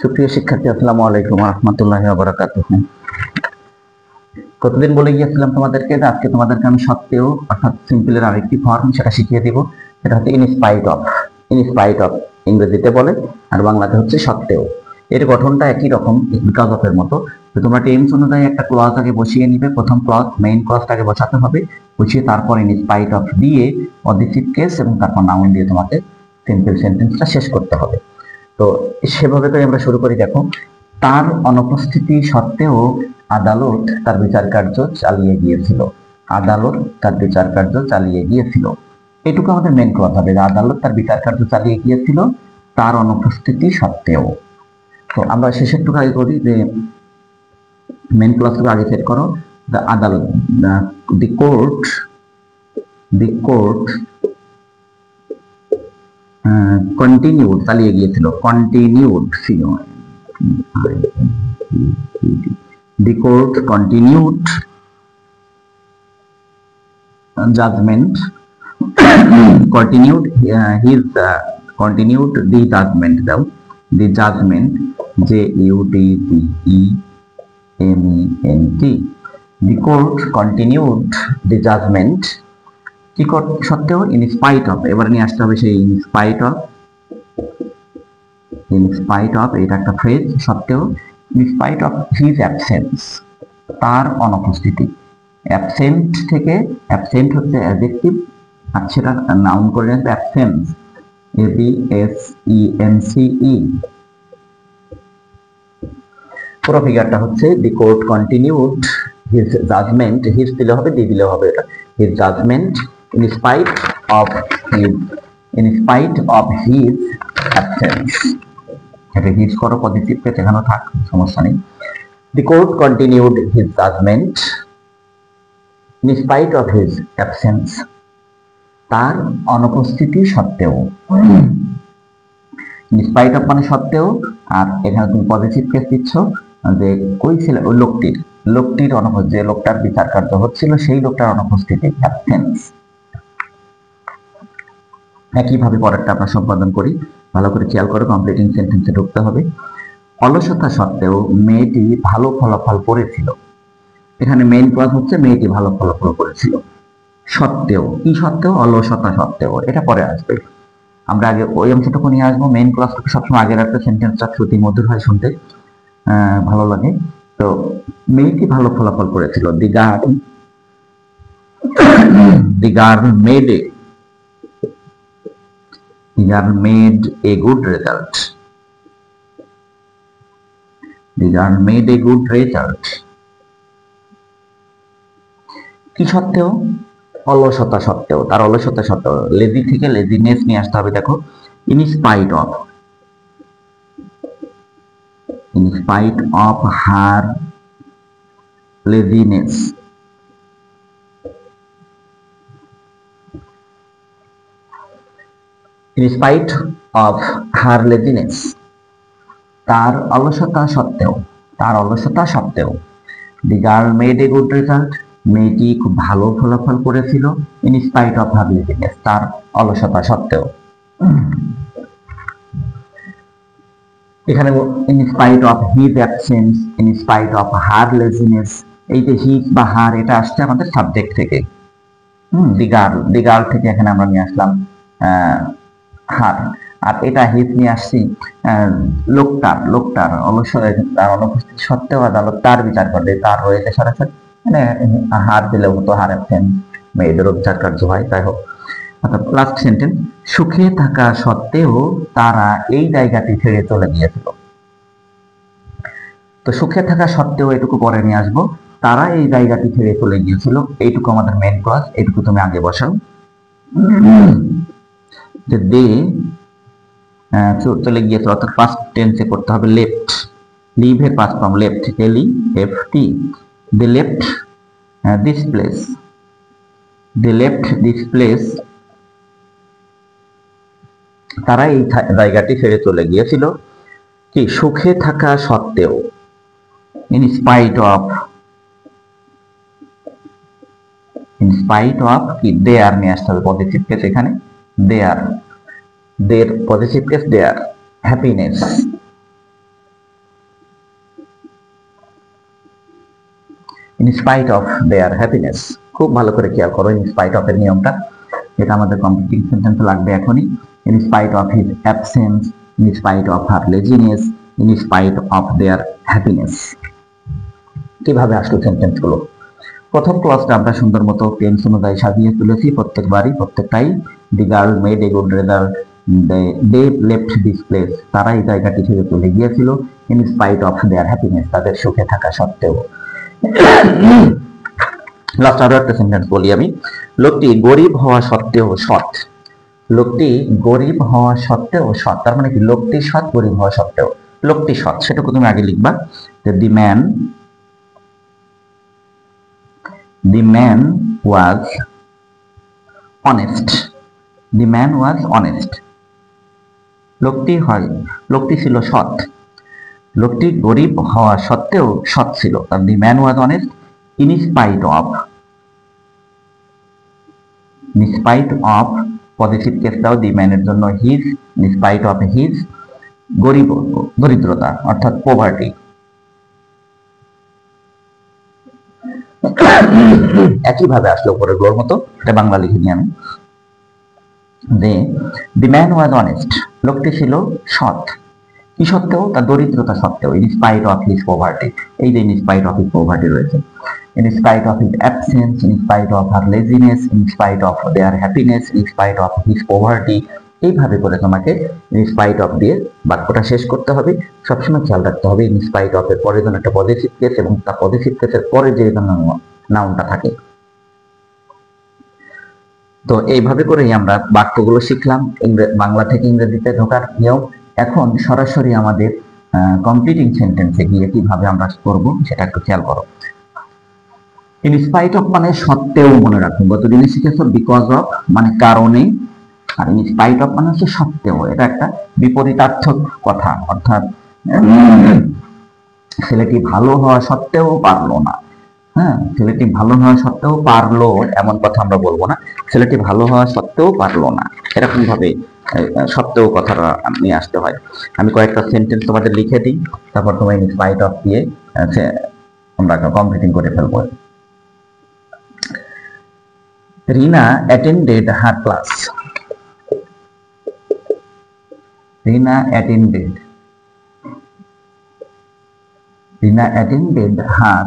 সুপ্রিয় শিক্ষার্থী, আসসালামু আলাইকুম ওয়া রাহমাতুল্লাহি ওয়া বারাকাতুহু। কতদিন বলে গিয়েছিলাম তোমাদেরকে যে আজকে তোমাদেরকে আমি সত্ত্বেও অর্থাৎ সিম্পলের আরেকটি ফর্ম সেটা শিখিয়ে দিব। এটা হচ্ছে in spite of. In spite of ইংরেজিতে বলে, আর বাংলাতে হচ্ছে সত্ত্বেও। এর গঠনটা একই রকম, বিকজ অফ এর মতো। তো তোমরা টেন্স অনুযায়ী একটা ক্লজ আগে বসিয়ে নিবে। প্রথম ক্লজ মেইন ক্লজটাকে বসাতে হবে, বসিয়ে তারপর ইন স্পাইট অফ দিয়ে পজিটিভ কেস এবং তারপর নাউন দিয়ে তোমাকে সিম্পল সেন্টেন্সটা শেষ করতে হবে। তো সেভাবে তো আমরা শুরু করি। দেখো, তার অনুপস্থিতি সত্ত্বেও আদালত তার বিচার কার্য চালিয়ে গিয়েছিল। আদালত তার বিচার কার্য চালিয়ে গিয়েছিল, এটুকু আমাদের মেন ক্লজ হবে। আদালত তার বিচার কার্য চালিয়ে গিয়েছিল তার অনুপস্থিতি সত্ত্বেও। তো আমরা শেষেরটুকু আগে করি যে মেন ক্লজটুকু আগে সেট করো। দ্য আদালত, দি কোর্ট কন্টিনিউড চালিয়ে গিয়েছিল। Continued, the court continued judgment continued continued the judgment দাও, the judgment JUDGEMENT, the court continued the judgment কি সত্ত্বেও ইন স্পাইট অফ, এবারে নিয়ে আসতে হবে সেই ইন স্পাইট অফ এটা একটা ফ্রেজ। সত্ত্বেও in spite of his absence, তার অনুপস্থিতি। অ্যাবসেন্ট থেকে, অ্যাবসেন্ট হচ্ছে অ্যাডজেক্টিভ, আর সেটা নাউন করে নেবে অ্যাবসেন্স, ABSENCE। পুরো ফিগারটা হচ্ছে the court continued his judgement, his দিলে হবে, দি দিলে হবে, এটা his judgement in spite of his absence। এটা হিজ করো, পজিটিভ কে এখানে থাক, সমস্যা নেই। The court continued his judgment in spite of his absence, তার অনুপস্থিতি সত্ত্বেও। in spite of মানে সত্ত্বেও, আর এখানে তুমি পজিটিভ কেস দিচ্ছ যে কই ছিল ওই লোকটির অনুপস্থিতি, যে লোকটার বিচার কার্য হচ্ছিল সেই লোকটার অনুপস্থিতি, অ্যাবসেন্স। একইভাবে পরেরটা আমরা সম্পাদন করি, ভালো করে খেয়াল করে কমপ্লিটিং সেন্টেন্সে ঢুকতে হবে। অলসতা সত্ত্বেও মেয়েটি ভালো ফলাফল করেছিল। এখানে মেইন ক্লজ হচ্ছে মেয়েটি ভালো ফলাফল করেছিল। সত্ত্বেও, কি সত্ত্বেও? অলসতা সত্ত্বেও, এটা পরে আসবে। আমরা আগে ওই অংশটুকু নিয়ে আসবো। মেইন ক্লজটুকু সবসময় আগের একটা সেন্টেন্সটা শ্রুতি মধুর হয়, শুনতে ভালো লাগে। তো মেয়েটি ভালো ফলাফল করেছিল। The girl made a good result. The girl made a good result. কি সত্ত্বেও? অলসতা সত্ত্বেও, তার অলসতা সত্ত্বেও। লেজি থেকে লেজিনেস নিয়ে আসতে হবে। দেখো, in spite of her laziness, in spite of her laziness, তার অলসতা সত্ত্বেও, the girl made a good result, মেয়েটি খুব ভালো ফলাফল করেছিল, in spite of her laziness, তার অলসতা সত্ত্বেও। এখানে in spite of his absence, in spite of her laziness, এই যে his বা her এটা আসছে আমাদের সাবজেক্ট থেকে। the girl থেকে এখানে আমরা নিয়ে আসলাম হার, আর এটা হিট নিয়ে আসছি লোকটার অনুপস্থিতি সত্ত্বেও আদালত তার বিচার করবে। তার রয়েছে সরাসরি, মানে হার দিলে হতো হার অ্যাবসেন্স, মেয়েদেরও বিচার কার্য হয়। তাই হোক, অর্থাৎ লাস্ট সেন্টেন্স, সুখে থাকা সত্ত্বেও তারা এই জায়গাটি ছেড়ে চলে গিয়েছিল। তো সুখে থাকা সত্ত্বেও এটুকু পরে নিয়ে আসবো। তারা এই জায়গাটি ছেড়ে চলে গিয়েছিল, এইটুকু আমাদের মেন ক্লজ, এইটুকু তুমি আগে বসাও। দে চলে গিয়েছিল, অর্থাৎ পাস্ট টেন্সে করতে হবে লেফট। লিভ এর past form left, LEFT। They left this place, তারা এই জায়গাটি ছেড়ে চলে গিয়েছিল কি সুখে থাকা সত্ত্বেও। ইন স্পাইট অফ কি দেয়ার নিয়ে আসতে হবে, পজিটিভ কেস এখানে their, their possessive case their happiness, in spite of their happiness. খুব ভালো করে খেয়াল করো ইন স্পাইট অফ এর নিয়মটা, এটা আমাদের কমপ্লিটিং সেন্টেন্সে লাগবে এখনই। In spite of his absence, in spite of her laziness, in spite of their happiness. কিভাবে আসলো সেন্টেন্স গুলো? প্রথম ক্লাসটা আমরা সুন্দর মতো টেন্স অনুযায়ী সাজিয়ে তুলেছি, প্রত্যেকটাই the girl made a good result, they left this place, তারা এই জায়গাটি ছেড়ে চলে গিয়েছিল, in spite of their happiness, তাদের সুখে থাকা সত্ত্বেও। লাস্ট আরো একটা সেন্টেন্স বলি আমি, লোকটি গরিব হওয়া সত্ত্বেও সৎ। লোকটি গরিব হওয়া সত্ত্বেও সৎ, তার মানে কি লোকটি সৎ, গরিব হওয়া সত্ত্বেও। লোকটি সৎ সেটাকে তুমি আগে লিখবা, দি man was honest. The man was honest, লোকটি ছিল সৎ। লোকটি গরিব হওয়া সত্ত্বেও সৎ ছিল, কারণ the man was honest in spite of possessive case দাও দি ম্যানের জন্য his, in spite of his দরিদ্রতা অর্থাৎ পোভার্টি। একইভাবে আসলো উপরের গুলোর মতো, এটা বাংলা লিখে নিই আমি, যে দি ম্যান ওয়াজ অনেস্ট, লোকটি ছিল সৎ, কি সত্ত্বেও? তার দরিদ্রতা সত্ত্বেও, in spite of his poverty. এই যে in spite of his poverty রয়েছে, in spite of his absence, in spite of her laziness, in spite of their happiness, in spite of his poverty. এইভাবে করে তোমাকে ইন স্পাইট অফ দিয়ে বাক্যটা শেষ করতে হবে। সবসময় খেয়াল রাখতে হবে ইন স্পাইট অফ এর পরে যেন একটা পজিটিভ কেস এবং তার পজিটিভ কেসের পরে যে নাউনটা থাকে। তো এইভাবে করেই আমরা বাক্যগুলো শিখলাম বাংলা থেকে ইংরেজিতে ঢোকার নিয়ম। এখন সরাসরি আমাদের কমপ্লিটিং সেন্টেন্সে গিয়ে কিভাবে আমরা করব সেটা একটু খেয়াল করো। ইন স্পাইট অফ মানে সত্ত্বেও, মনে রাখুন গতদিনে শিখেছো বিকজ অফ মানে কারণে, আর ইন স্পাইট অফ মানে হচ্ছে সত্ত্বেও। এটা একটা বিপরীতার্থক কথা, অর্থাৎ ছেলেটি ভালো হওয়া সত্ত্বেও পারলো না। হ্যাঁ, ছেলেটি ভালো হওয়া সত্ত্বেও পারলো এমন কথা আমরা বলবো না, ছেলেটি ভালো হওয়া সত্ত্বেও পারলো না, এরকম ভাবে সত্ত্বেও কথাটা নিয়ে আসতে হয়। আমি কয়েকটা সেন্টেন্স তোমাদের লিখে দিই, তারপর তোমার ইন স্পাইট অফ দিয়ে আমরা কমপ্লিটিং করে ফেলবো। Rina attended her class. Rina attended her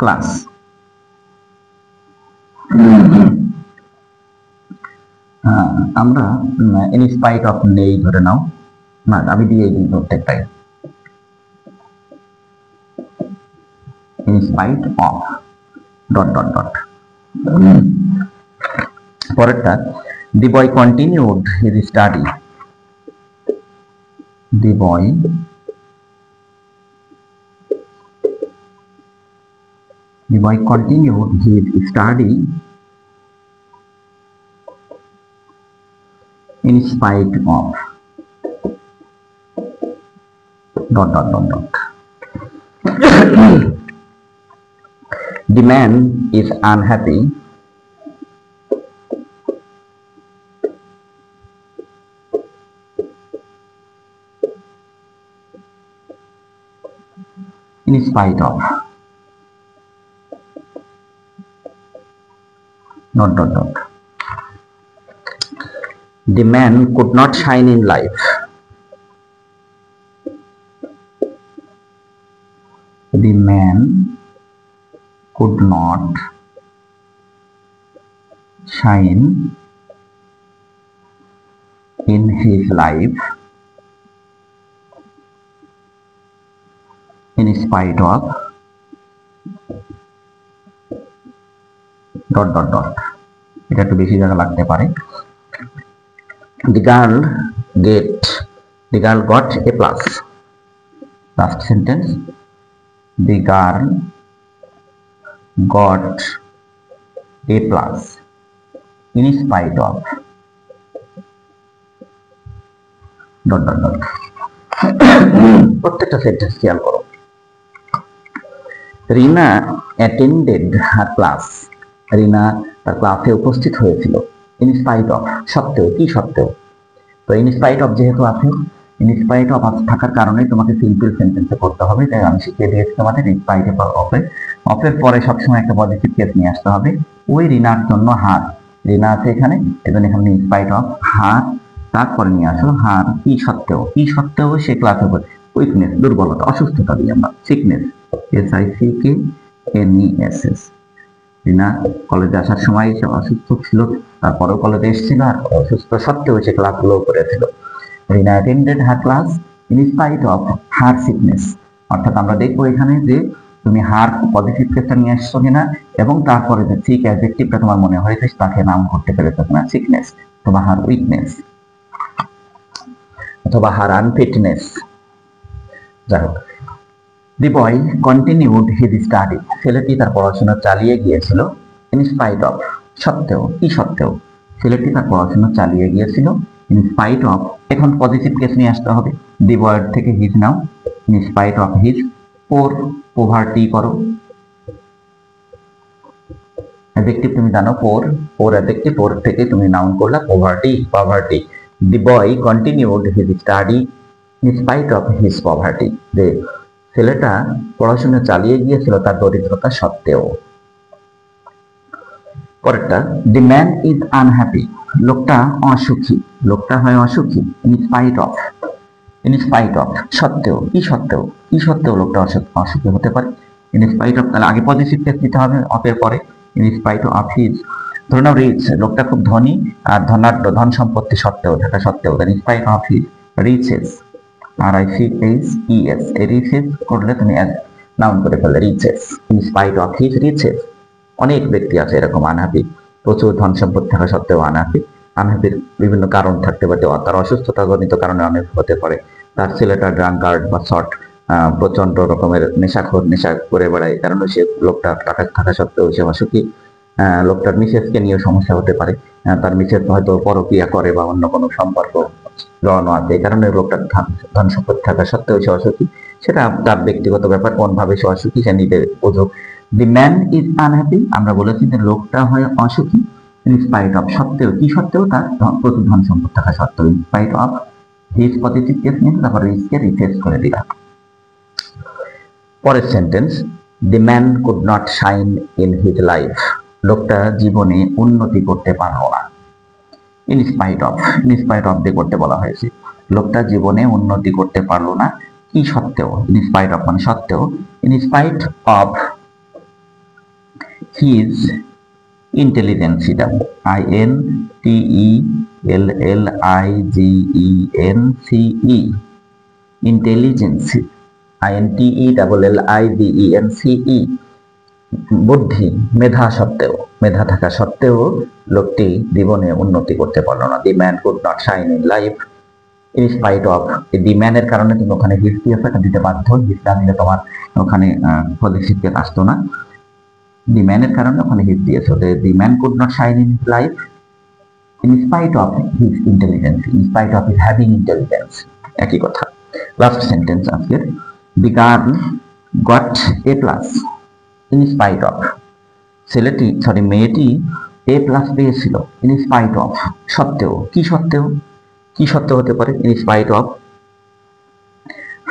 class. আমরা in spite of নেই ধরে নাও, না আমি দিয়ে দিই প্রত্যেকটাই, in spite of dot dot dot। পরেরটা, the boy continued his study। The boy continued his study in spite of dot dot dot dot। The man is unhappy in spite of dot dot dot। The man could not shine in life। The man could not shine in his life in spite of dot dot dot। এটা একটু বেশি জায়গা লাগতে পারে। The girl got a plus। Last sentence, the girl got a plus in spite of dot dot dot। প্রত্যেকটা sentence খেয়াল করো। রিনা attended her class, রিনা তার ক্লাসে উপস্থিত হয়েছিল, ইন স্পাইট অফ সত্ত্বেও, কি সত্ত্বেও? তো ইন স্পাইট অফ যেহেতু আছে, ইন স্পাইট অফ থাকার কারণে তোমাকে সিম্পল সেন্টেন্সে করতে হবে, তাই আমি শিখিয়ে দিয়েছি তোমাদের ইন স্পাইট অফে অফের পরে সবসময় একটা পজিটিভ কেস নিয়ে আসতে হবে। ওই রিনার জন্য হার, রিনা আছে এখানে, এজন্য এখানে ইনস্পাইট অফ হার, তারপরে নিয়ে আসো হার কি সত্ত্বেও সে ক্লাসে পড়ে, উইকনেস দুর্বলতা অসুস্থতা দিয়ে আমরা সিকনেস, SICKNESS। রিনা কলেজে আসার সময় সে অসুস্থ ছিল, তারপরেও কলেজে এসেছিল, আর অসুস্থ সত্ত্বেও সে ক্লাস লো করেছিল। Rina attended her class in spite of her sickness. অর্থাৎ আমরা দেখবো এখানে যে তুমি হার পজিটিভ কেসটা নিয়ে আসছো কিনা, এবং তারপরে যে সিক অ্যাডজেক্টিভটা তোমার মনে হয়েছে তাকে নাম করতে পেরেছো কিনা, সিকনেস অথবা হার উইকনেস অথবা হার আনফিটনেস। যাই হোক, দি বয় কন্টিনিউড হিজ স্টাডি। ছেলেটি তার পড়াশোনা চালিয়ে গিয়েছিল ইন স্পাইট অফ, সত্ত্বেও ছেলেটি তার পড়াশোনা চালিয়ে গিয়েছিল ইন স্পাইট অফ। এখন পজিটিভ কেস নিয়ে আসতে হবে, দি বয়ের থেকে his now, in spite of his poverty করো, অ্যাডজেক্টিভ তুমি জানো অ্যাডজেক্টিভ, থেকে তুমি নাউন করলা poverty. The boy continued his study in spite of his poverty. যে ছেলেটা পড়াশোনা চালিয়ে গিয়েছিল তার দরিদ্রতা সত্ত্বেও। পরেরটা, দি ম্যান ইজ আনহ্যাপি। লোকটা হয় অসুখী ইন স্পাইট অফ সত্ত্বেও লোকটা অসুখী হতে পারে ইন স্পাইট অফ। তাহলে আগে পজিটিভ কেস নিতে হবে অফের পরে, ইন স্পাইট অফ হিজ। ধরে নাও রিচ, লোকটা খুব ধনী আর ধনাঢ্য, ধন সম্পত্তি থাকা সত্ত্বেও, in spite of his riches, RICHES, riches করলে তুমি নাউন করে ফেললে riches, in spite of his riches. অনেক ব্যক্তি আছে এরকম আনহ্যাপি, প্রচুর ধন সম্পত্তি থাকা সত্ত্বেও আনহ্যাপির বিভিন্ন কারণ থাকতে পারে, তার অসুস্থতা জনিত কারণে অনেক হতে পারে। তার ছেলেটা ড্রাঙ্কার্ড বা প্রচন্ড রকমের নেশা করে বেড়ায়, কারণে সে লোকটা টাকা থাকা সত্ত্বেও সে অসুখী। লোকটার মিসেসকে নিয়েও সমস্যা হতে পারে, তার মিসেস হয়তো পরক্রিয়া করে বা অন্য কোনো সম্পর্ক জড়ানো আছে, এই কারণে লোকটার ধন সম্পত্তি থাকা সত্ত্বেও সে অসুখী। সেটা তার ব্যক্তিগত ব্যাপার, কোন ভাবে সে অসুখী সে নিজে বুঝুক। দি ম্যান ইজ আনহ্যাপি, আমরা বলেছি যে লোকটা হয় অসুখী ইন স্পাইট অফ, সত্ত্বেও তার প্রচুর ধন সম্পদ থাকা সত্ত্বেও, in spite of his positive case নিয়ে তারপর রিচকে রিপ্লেস করে দিলাম। পরের sentence, the man could not shine in his life. লোকটা জীবনে উন্নতি করতে পারলো না, ইন স্পাইট অফ দিয়ে করতে বলা হয়েছে। লোকটা জীবনে উন্নতি করতে পারলো না কি সত্ত্বেও, ইন স্পাইট অফ মানে সত্ত্বেও, in spite of his ইন্টেলিজেন্সি, INTELLIGENCE, ইন্টেলিজেন্সি, INTELLIGENCE, বুদ্ধি মেধা থাকা সত্ত্বেও লোকটি জীবনে উন্নতি করতে পারলো না। The man could not shine in life in spite of. The ম্যানের কারণে তুমি ওখানে হিজ দিয়েছো, এটা দিতে বাধ্য, হিজটা দিলে তোমার ওখানে পজিটিভ কেস আসতো না। দি ম্যানের কারণে ওখানে হিজ দিয়েছো, দি man could not shine in life in spite of his intelligence, in spite of his having intelligence, একই কথা। লাস্ট সেন্টেন্স আজকের, the girl got a plus in spite of. মেয়েটি এ প্লাস পেয়েছিল ইন স্পাইট অফ, সত্ত্বেও কি সত্ত্বেও হতে পারে, ইন স্পাইট অফ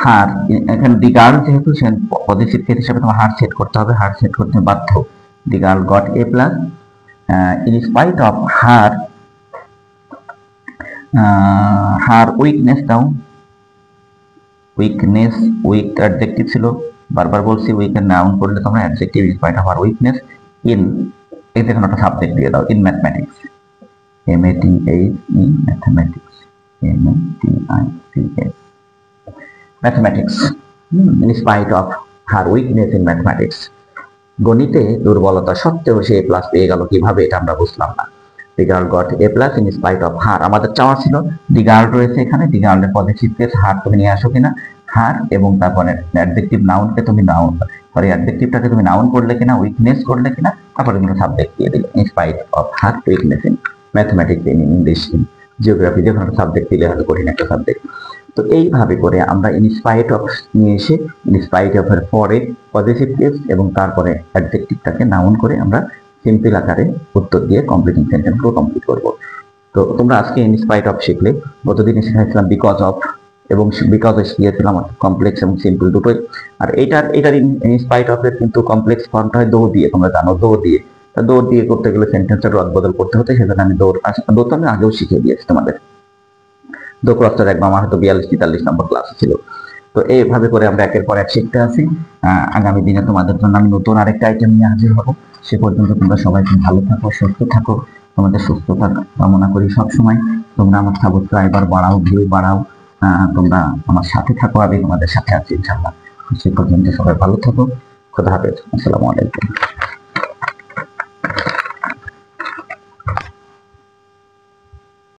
হার। এখানে দি গার্ল যেহেতু পজিটিভ কেস হিসাবে তোমার হার সেট করতে হবে, হার সেট করতে বাধ্য। The girl got a plus in spite of her weakness. দাও উইকনেস, উইক অ্যাডজেক্টিভ ছিল, বারবার বলছি উইকের নাউন করলে তোমরা adjective in spite of her weakness in, এই দেখুন একটা সাবজেক্ট দিয়ে দাও, in mathematics, MATHE mathematics, mathematics, in spite of her weakness in mathematics. গণিতে দুর্বলতা সত্ত্বেও সে এ প্লাস পেয়ে গেল কিভাবে, এটা আমরা বুঝলাম না। The girl got a plus in spite of হার। আমাদের চাওয়া ছিল দি গার্ল রয়েছে এখানে, দি গার্লের পজিটিভ কেস হার তুমি নিয়ে আসো কিনা, হার, এবং তারপরে অ্যাডজেক্টিভ নাউনকে তুমি অ্যাডজেক্টিভটাকে তুমি নাউন করলে কিনা, উইকনেস করলে কিনা, তারপরে তুমি সাবজেক্ট দিয়ে দিলে, in spite of her weakness in mathematics, in English, in geography, যে কোনো সাবজেক্ট দিলে হয়তো কঠিন একটা সাবজেক্ট। তো এইভাবে করে আমরা ইন স্পাইট অফ নিয়ে এসে ইন স্পাইট অফ এর পরে পজিটিভ কেস এবং তারপরে অ্যাডজেক্টিভটাকে নাউন করে আমরা সিম্পল আকারে উত্তর দিয়ে কমপ্লিটিং সেন্টেন্সগুলো কমপ্লিট করব। তো তোমরা আজকে ইন স্পাইট অফ শিখলে, গতদিন শিখেছিলাম বিকজ অফ, এবং বিকজ শিখিয়েছিলাম কমপ্লেক্স এবং সিম্পল দুটোই। আর এটার ইনস্পাইট অফ এর কিন্তু কমপ্লেক্স ফর্মটা হয় দৌড় দিয়ে, তোমরা জানো দৌড় দিয়ে। দৌড় দিয়ে করতে গেলে সেন্টেন্সের রদ বদল করতে হতো, সেজন্য আমি দৌড় তো আমি আগেও শিখিয়ে দিয়েছি তোমাদের। দৌড় ক্রসটা একদম আমার হয়তো 42-43 নম্বর ক্লাস ছিল। তো এইভাবে করে আমরা একের পর এক শিখতে আছি। আগামী দিনে তোমাদের জন্য আমি নতুন আরেকটা আইটেম নিয়ে হাজির হবো। সে পর্যন্ত তোমরা সবাই ভালো থাকো, সুস্থ থাকো। তোমাদের সুস্থতা কামনা করি সবসময়। তোমরা আমার সাবস্ক্রাইবার বাড়াও, ভিউ বাড়াও, তোমরা আমার সাথে থাকো, আমি তোমাদের সাথে আছি ইনশাআল্লাহ। সে পর্যন্ত সবাই ভালো থাকো। খোদা হাফেজ। আসসালামু আলাইকুম।